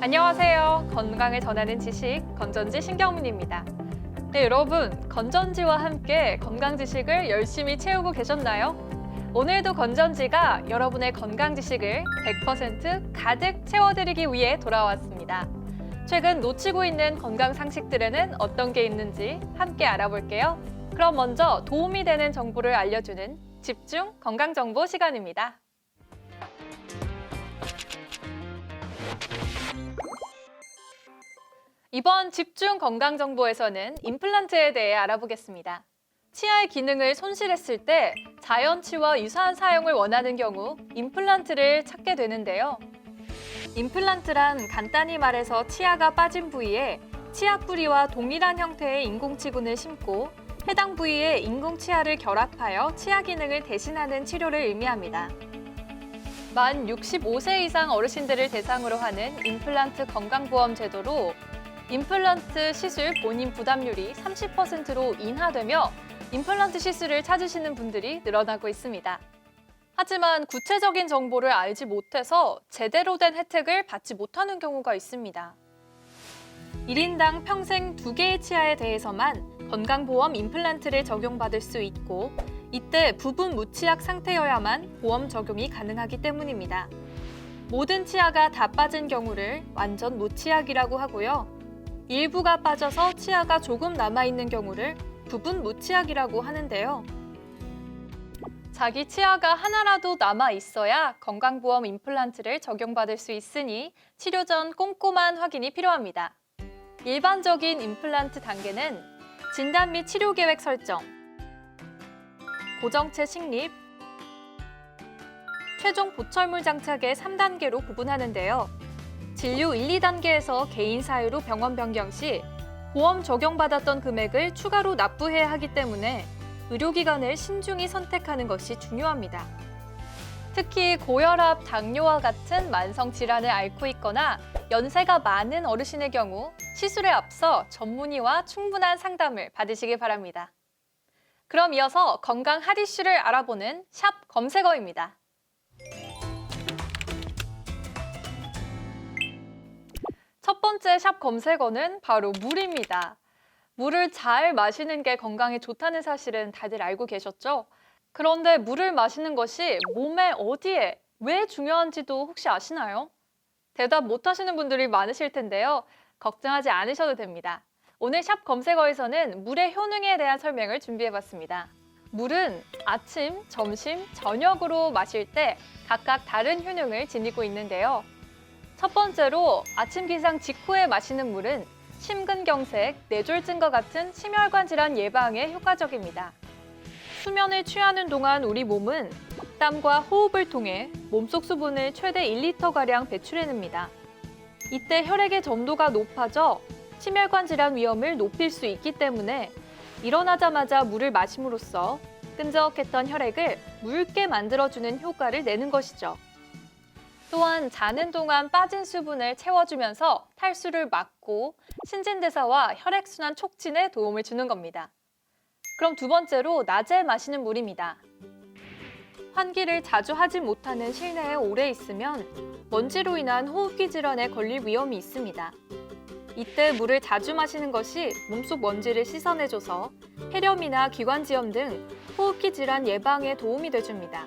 안녕하세요. 건강을 전하는 지식 건전지 신경민입니다. 네, 여러분, 건전지와 함께 건강 지식을 열심히 채우고 계셨나요? 오늘도 건전지가 여러분의 건강 지식을 100% 가득 채워드리기 위해 돌아왔습니다. 최근 놓치고 있는 건강 상식들에는 어떤 게 있는지 함께 알아볼게요. 그럼 먼저 도움이 되는 정보를 알려주는 집중 건강 정보 시간입니다. 이번 집중 건강정보에서는 임플란트에 대해 알아보겠습니다. 치아의 기능을 손실했을 때 자연치와 유사한 사용을 원하는 경우 임플란트를 찾게 되는데요. 임플란트란 간단히 말해서 치아가 빠진 부위에 치아 뿌리와 동일한 형태의 인공치근을 심고 해당 부위에 인공치아를 결합하여 치아 기능을 대신하는 치료를 의미합니다. 만 65세 이상 어르신들을 대상으로 하는 임플란트 건강보험 제도로 임플란트 시술 본인 부담률이 30%로 인하되며 임플란트 시술을 찾으시는 분들이 늘어나고 있습니다. 하지만 구체적인 정보를 알지 못해서 제대로 된 혜택을 받지 못하는 경우가 있습니다. 1인당 평생 2개의 치아에 대해서만 건강보험 임플란트를 적용받을 수 있고 이때 부분 무치약 상태여야만 보험 적용이 가능하기 때문입니다. 모든 치아가 다 빠진 경우를 완전 무치약이라고 하고요. 일부가 빠져서 치아가 조금 남아있는 경우를 부분 무치약이라고 하는데요. 자기 치아가 하나라도 남아있어야 건강보험 임플란트를 적용받을 수 있으니 치료 전 꼼꼼한 확인이 필요합니다. 일반적인 임플란트 단계는 진단 및 치료 계획 설정, 고정체 식립, 최종 보철물 장착의 3단계로 구분하는데요. 진료 1, 2단계에서 개인 사유로 병원 변경 시 보험 적용받았던 금액을 추가로 납부해야 하기 때문에 의료기관을 신중히 선택하는 것이 중요합니다. 특히 고혈압, 당뇨와 같은 만성 질환을 앓고 있거나 연세가 많은 어르신의 경우 시술에 앞서 전문의와 충분한 상담을 받으시기 바랍니다. 그럼 이어서 건강 핫 이슈를 알아보는 샵 검색어입니다. 첫 번째 샵 검색어는 바로 물입니다. 물을 잘 마시는 게 건강에 좋다는 사실은 다들 알고 계셨죠? 그런데 물을 마시는 것이 몸의 어디에, 왜 중요한지도 혹시 아시나요? 대답 못 하시는 분들이 많으실 텐데요. 걱정하지 않으셔도 됩니다. 오늘 샵 검색어에서는 물의 효능에 대한 설명을 준비해봤습니다. 물은 아침, 점심, 저녁으로 마실 때 각각 다른 효능을 지니고 있는데요. 첫 번째로 아침 기상 직후에 마시는 물은 심근경색, 뇌졸중과 같은 심혈관 질환 예방에 효과적입니다. 수면을 취하는 동안 우리 몸은 땀과 호흡을 통해 몸속 수분을 최대 1리터가량 배출해냅니다. 이때 혈액의 점도가 높아져 심혈관 질환 위험을 높일 수 있기 때문에 일어나자마자 물을 마심으로써 끈적했던 혈액을 묽게 만들어주는 효과를 내는 것이죠. 또한 자는 동안 빠진 수분을 채워주면서 탈수를 막고 신진대사와 혈액순환 촉진에 도움을 주는 겁니다. 그럼 두 번째로 낮에 마시는 물입니다. 환기를 자주 하지 못하는 실내에 오래 있으면 먼지로 인한 호흡기 질환에 걸릴 위험이 있습니다. 이때 물을 자주 마시는 것이 몸속 먼지를 씻어내줘서 폐렴이나 기관지염 등 호흡기 질환 예방에 도움이 돼줍니다.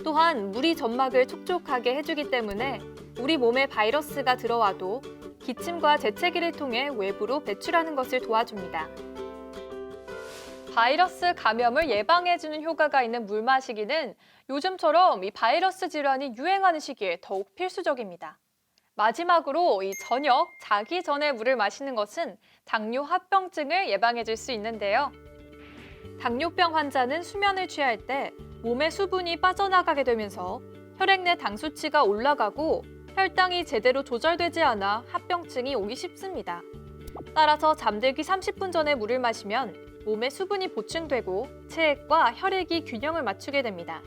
또한 물이 점막을 촉촉하게 해주기 때문에 우리 몸에 바이러스가 들어와도 기침과 재채기를 통해 외부로 배출하는 것을 도와줍니다. 바이러스 감염을 예방해주는 효과가 있는 물 마시기는 요즘처럼 이 바이러스 질환이 유행하는 시기에 더욱 필수적입니다. 마지막으로 이 저녁, 자기 전에 물을 마시는 것은 당뇨 합병증을 예방해줄 수 있는데요. 당뇨병 환자는 수면을 취할 때 몸의 수분이 빠져나가게 되면서 혈액 내 당 수치가 올라가고 혈당이 제대로 조절되지 않아 합병증이 오기 쉽습니다. 따라서 잠들기 30분 전에 물을 마시면 몸에 수분이 보충되고 체액과 혈액이 균형을 맞추게 됩니다.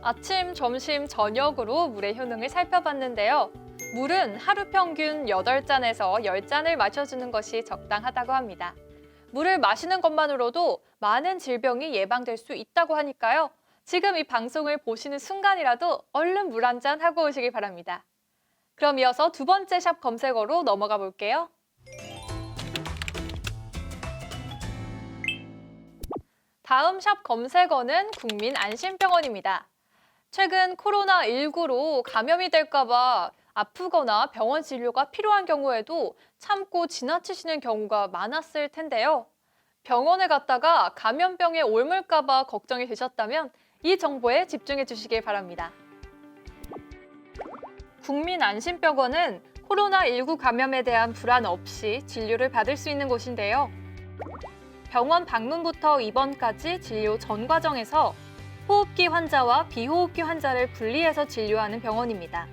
아침, 점심, 저녁으로 물의 효능을 살펴봤는데요. 물은 하루 평균 8잔에서 10잔을 마셔주는 것이 적당하다고 합니다. 물을 마시는 것만으로도 많은 질병이 예방될 수 있다고 하니까요. 지금 이 방송을 보시는 순간이라도 얼른 물 한 잔 하고 오시기 바랍니다. 그럼 이어서 두 번째 샵 검색어로 넘어가 볼게요. 다음 샵 검색어는 국민안심병원입니다. 최근 코로나19로 감염이 될까봐 아프거나 병원 진료가 필요한 경우에도 참고 지나치시는 경우가 많았을 텐데요. 병원에 갔다가 감염병에 옮을까봐 걱정이 되셨다면 이 정보에 집중해 주시길 바랍니다. 국민안심병원은 코로나19 감염에 대한 불안 없이 진료를 받을 수 있는 곳인데요. 병원 방문부터 입원까지 진료 전 과정에서 호흡기 환자와 비호흡기 환자를 분리해서 진료하는 병원입니다.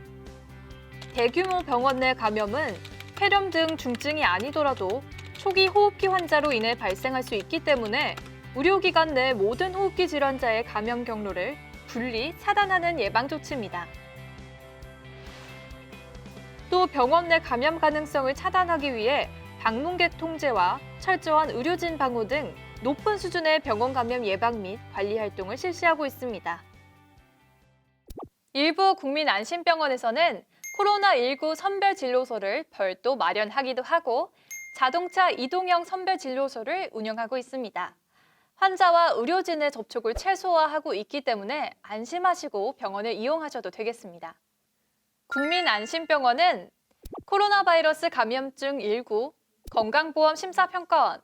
대규모 병원 내 감염은 폐렴 등 중증이 아니더라도 초기 호흡기 환자로 인해 발생할 수 있기 때문에 의료기관 내 모든 호흡기 질환자의 감염 경로를 분리, 차단하는 예방 조치입니다. 또 병원 내 감염 가능성을 차단하기 위해 방문객 통제와 철저한 의료진 방호 등 높은 수준의 병원 감염 예방 및 관리 활동을 실시하고 있습니다. 일부 국민안심병원에서는 코로나19 선별 진료소를 별도 마련하기도 하고 자동차 이동형 선별 진료소를 운영하고 있습니다. 환자와 의료진의 접촉을 최소화하고 있기 때문에 안심하시고 병원을 이용하셔도 되겠습니다. 국민안심병원은 코로나 바이러스 감염증 19 건강보험 심사평가원,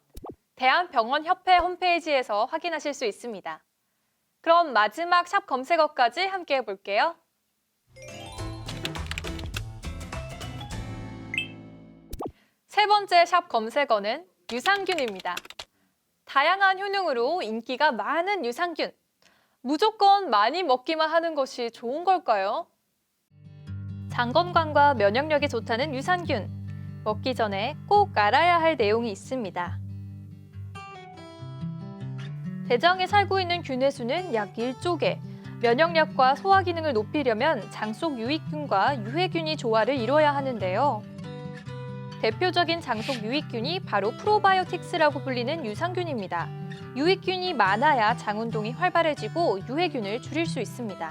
대한병원협회 홈페이지에서 확인하실 수 있습니다. 그럼 마지막 샵 검색어까지 함께 해볼게요. 세 번째 샵 검색어는 유산균입니다. 다양한 효능으로 인기가 많은 유산균. 무조건 많이 먹기만 하는 것이 좋은 걸까요? 장 건강과 면역력에 좋다는 유산균. 먹기 전에 꼭 알아야 할 내용이 있습니다. 대장에 살고 있는 균의 수는 약 1조 개. 면역력과 소화 기능을 높이려면 장 속 유익균과 유해균이 조화를 이뤄야 하는데요. 대표적인 장 속 유익균이 바로 프로바이오틱스라고 불리는 유산균입니다. 유익균이 많아야 장 운동이 활발해지고 유해균을 줄일 수 있습니다.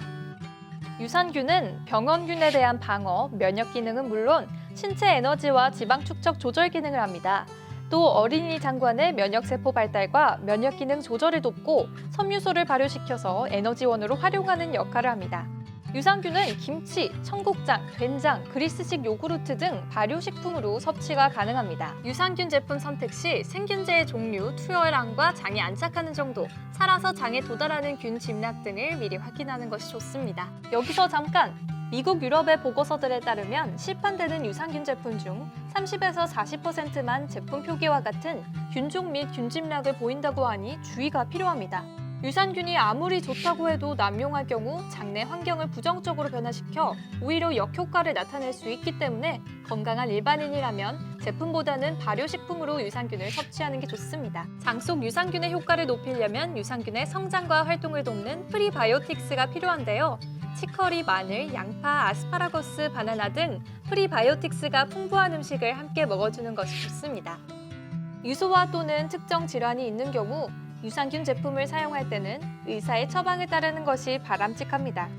유산균은 병원균에 대한 방어, 면역 기능은 물론 신체 에너지와 지방 축적 조절 기능을 합니다. 또 어린이 장관의 면역세포 발달과 면역 기능 조절을 돕고 섬유소를 발효시켜서 에너지원으로 활용하는 역할을 합니다. 유산균은 김치, 청국장, 된장, 그리스식 요구르트 등 발효식품으로 섭취가 가능합니다. 유산균 제품 선택 시 생균제의 종류, 투여량과 장에 안착하는 정도, 살아서 장에 도달하는 균 짐락 등을 미리 확인하는 것이 좋습니다. 여기서 잠깐! 미국, 유럽의 보고서들에 따르면 시판되는 유산균 제품 중 30에서 40%만 제품 표기와 같은 균종 및 균짐락을 보인다고 하니 주의가 필요합니다. 유산균이 아무리 좋다고 해도 남용할 경우 장내 환경을 부정적으로 변화시켜 오히려 역효과를 나타낼 수 있기 때문에 건강한 일반인이라면 제품보다는 발효식품으로 유산균을 섭취하는 게 좋습니다. 장 속 유산균의 효과를 높이려면 유산균의 성장과 활동을 돕는 프리바이오틱스가 필요한데요. 치커리, 마늘, 양파, 아스파라거스, 바나나 등 프리바이오틱스가 풍부한 음식을 함께 먹어주는 것이 좋습니다. 유소화 또는 특정 질환이 있는 경우 유산균 제품을 사용할 때는 의사의 처방을 따르는 것이 바람직합니다.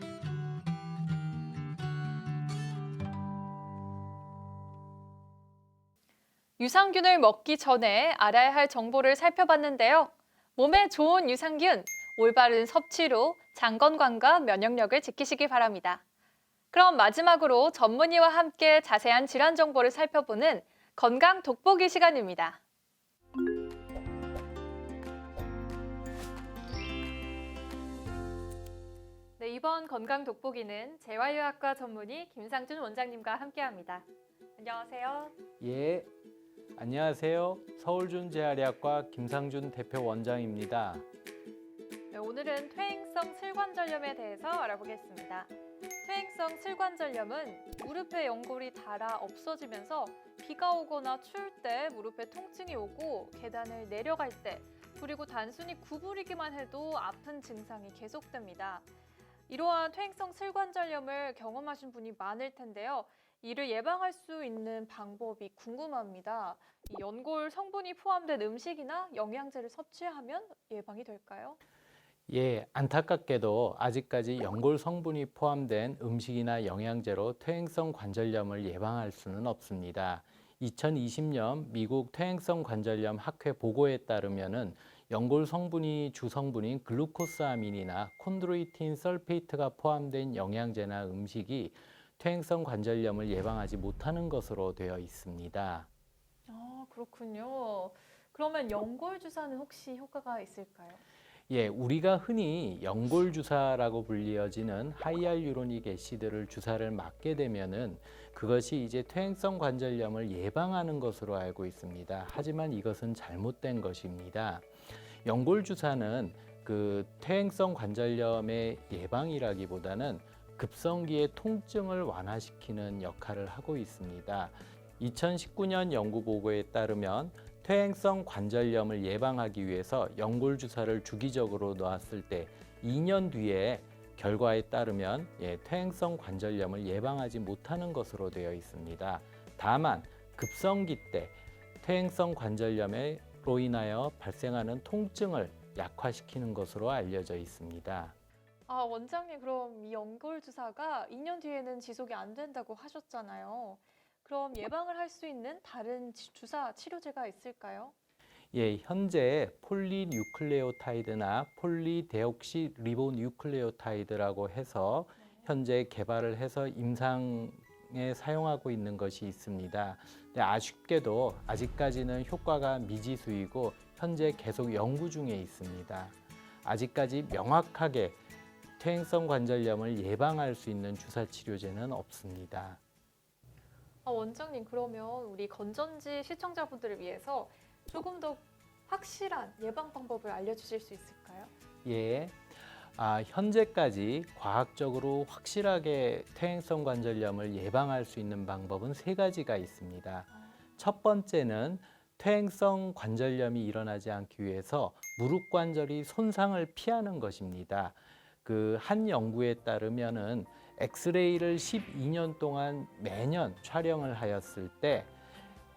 유산균을 먹기 전에 알아야 할 정보를 살펴봤는데요. 몸에 좋은 유산균, 올바른 섭취로 장 건강과 면역력을 지키시기 바랍니다. 그럼 마지막으로 전문의와 함께 자세한 질환 정보를 살펴보는 건강 돋보기 시간입니다. 네, 이번 건강 돋보기는 재활의학과 전문의 김상준 원장님과 함께합니다. 안녕하세요. 예, 안녕하세요. 서울준 재활의학과 김상준 대표 원장입니다. 네, 오늘은 퇴행성 슬관절염에 대해서 알아보겠습니다. 퇴행성 슬관절염은 무릎의 연골이 닳아 없어지면서 비가 오거나 추울 때 무릎에 통증이 오고 계단을 내려갈 때 그리고 단순히 구부리기만 해도 아픈 증상이 계속됩니다. 이러한 퇴행성 슬관절염을 경험하신 분이 많을 텐데요. 이를 예방할 수 있는 방법이 궁금합니다. 이 연골 성분이 포함된 음식이나 영양제를 섭취하면 예방이 될까요? 예, 안타깝게도 아직까지 연골 성분이 포함된 음식이나 영양제로 퇴행성 관절염을 예방할 수는 없습니다. 2020년 미국 퇴행성 관절염 학회 보고에 따르면은 연골 성분이 주성분인 글루코스아민이나 콘드로이틴 설페이트가 포함된 영양제나 음식이 퇴행성 관절염을 예방하지 못하는 것으로 되어 있습니다. 아, 그렇군요. 그러면 연골 주사는 혹시 효과가 있을까요? 예, 우리가 흔히 연골 주사라고 불리어지는 하이알루로닉 애시드를 주사를 맞게 되면은 그것이 이제 퇴행성 관절염을 예방하는 것으로 알고 있습니다. 하지만 이것은 잘못된 것입니다. 연골 주사는 그 퇴행성 관절염의 예방이라기보다는 급성기의 통증을 완화시키는 역할을 하고 있습니다. 2019년 연구 보고에 따르면 퇴행성 관절염을 예방하기 위해서 연골 주사를 주기적으로 놓았을 때 2년 뒤에 결과에 따르면 퇴행성 관절염을 예방하지 못하는 것으로 되어 있습니다. 다만 급성기 때 퇴행성 관절염으로 인하여 발생하는 통증을 약화시키는 것으로 알려져 있습니다. 아, 원장님, 그럼 이 연골 주사가 2년 뒤에는 지속이 안 된다고 하셨잖아요. 그럼 예방을 할 수 있는 다른 주사 치료제가 있을까요? 예, 현재 폴리뉴클레오타이드나 폴리데옥시리보뉴클레오타이드라고 해서 현재 개발을 해서 임상에 사용하고 있는 것이 있습니다. 근데 아쉽게도 아직까지는 효과가 미지수이고 현재 계속 연구 중에 있습니다. 아직까지 명확하게 퇴행성 관절염을 예방할 수 있는 주사 치료제는 없습니다. 아, 원장님, 그러면 우리 건전지 시청자분들을 위해서 조금 더 확실한 예방 방법을 알려주실 수 있을까요? 예. 현재까지 과학적으로 확실하게 퇴행성 관절염을 예방할 수 있는 방법은 세 가지가 있습니다. 첫 번째는 퇴행성 관절염이 일어나지 않기 위해서 무릎 관절이 손상을 피하는 것입니다. 그 한 연구에 따르면은 엑스레이를 12년 동안 매년 촬영을 하였을 때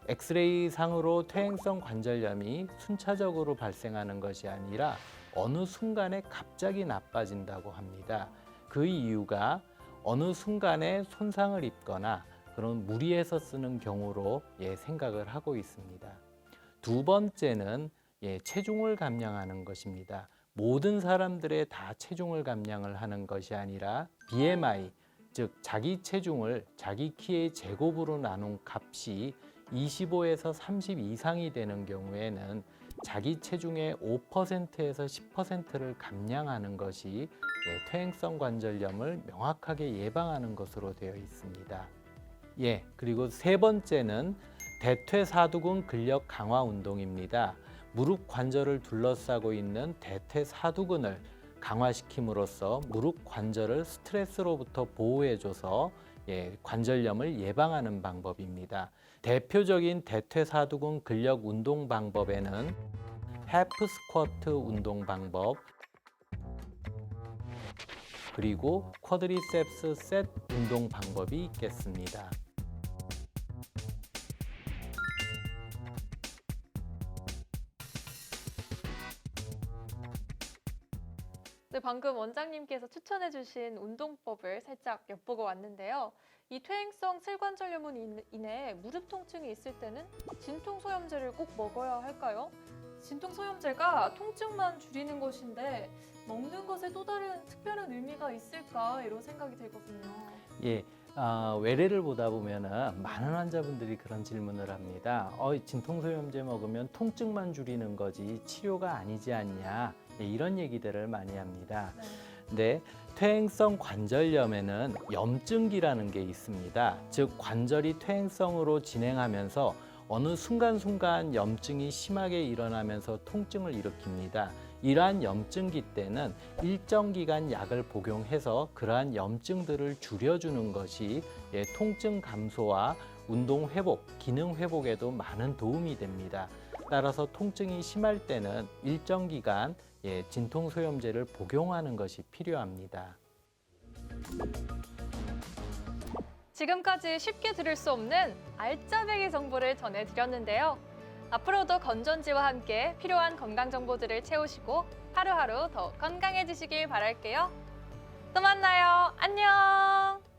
엑스레이 상으로 퇴행성 관절염이 순차적으로 발생하는 것이 아니라 어느 순간에 갑자기 나빠진다고 합니다. 그 이유가 어느 순간에 손상을 입거나 그런 무리해서 쓰는 경우로 생각을 하고 있습니다. 두 번째는 체중을 감량하는 것입니다. 모든 사람들의 다 체중을 감량을 하는 것이 아니라 BMI, 즉 자기 체중을 자기 키의 제곱으로 나눈 값이 25에서 30 이상이 되는 경우에는 자기 체중의 5%에서 10%를 감량하는 것이 퇴행성 관절염을 명확하게 예방하는 것으로 되어 있습니다. 그리고 세 번째는 대퇴사두근 근력 강화 운동입니다. 무릎 관절을 둘러싸고 있는 대퇴사두근을 강화시킴으로써 무릎 관절을 스트레스로부터 보호해줘서 관절염을 예방하는 방법입니다. 대표적인 대퇴사두근 근력 운동 방법에는 해프 스쿼트 운동 방법, 그리고 쿼드리셉스 셋 운동 방법이 있겠습니다. 네, 방금 원장님께서 추천해주신 운동법을 살짝 엿보고 왔는데요. 이 퇴행성 슬관절염으로 인해 무릎 통증이 있을 때는 진통소염제를 꼭 먹어야 할까요? 진통소염제가 통증만 줄이는 것인데 먹는 것에 또 다른 특별한 의미가 있을까 이런 생각이 들거든요. 외래를 보다 보면은 많은 환자분들이 그런 질문을 합니다. 진통소염제 먹으면 통증만 줄이는 거지 치료가 아니지 않냐, 이런 얘기들을 많이 합니다. 네. 근데 퇴행성 관절염에는 염증기라는 게 있습니다. 즉 관절이 퇴행성으로 진행하면서 어느 순간순간 염증이 심하게 일어나면서 통증을 일으킵니다. 이러한 염증기 때는 일정 기간 약을 복용해서 그러한 염증들을 줄여주는 것이 통증 감소와 운동 회복, 기능 회복에도 많은 도움이 됩니다. 따라서 통증이 심할 때는 일정 기간 진통소염제를 복용하는 것이 필요합니다. 지금까지 쉽게 들을 수 없는 알짜배기 정보를 전해드렸는데요. 앞으로도 건전지와 함께 필요한 건강 정보들을 채우시고 하루하루 더 건강해지시길 바랄게요. 또 만나요. 안녕.